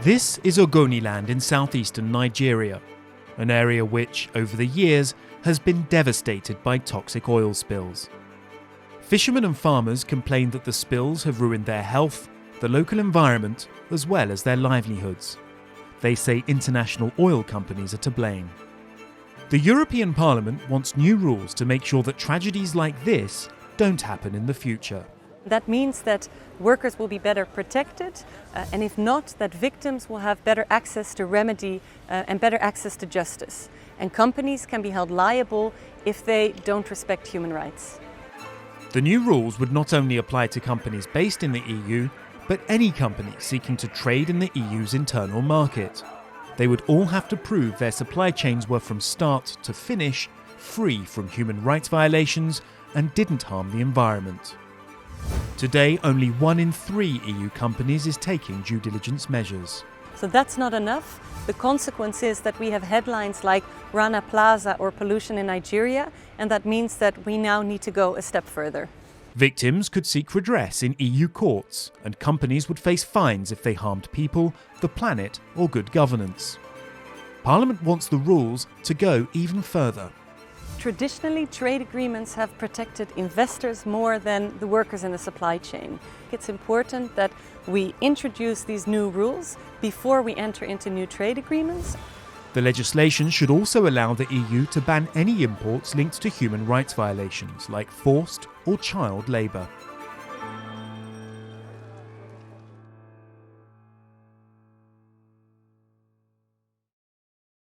This is Ogoniland in southeastern Nigeria, an area which, over the years, has been devastated by toxic oil spills. Fishermen and farmers complain that the spills have ruined their health, the local environment, as well as their livelihoods. They say international oil companies are to blame. The European Parliament wants new rules to make sure that tragedies like this don't happen in the future. That means that workers will be better protected, and if not, that victims will have better access to remedy and better access to justice. And companies can be held liable if they don't respect human rights. The new rules would not only apply to companies based in the EU, but any company seeking to trade in the EU's internal market. They would all have to prove their supply chains were from start to finish free from human rights violations and didn't harm the environment. Today, only 1 in 3 EU companies is taking due diligence measures. So that's not enough. The consequence is that we have headlines like Rana Plaza or pollution in Nigeria, and that means that we now need to go a step further. Victims could seek redress in EU courts, and companies would face fines if they harmed people, the planet, or good governance. Parliament wants the rules to go even further. Traditionally, trade agreements have protected investors more than the workers in the supply chain. It's important that we introduce these new rules before we enter into new trade agreements. The legislation should also allow the EU to ban any imports linked to human rights violations like forced or child labour.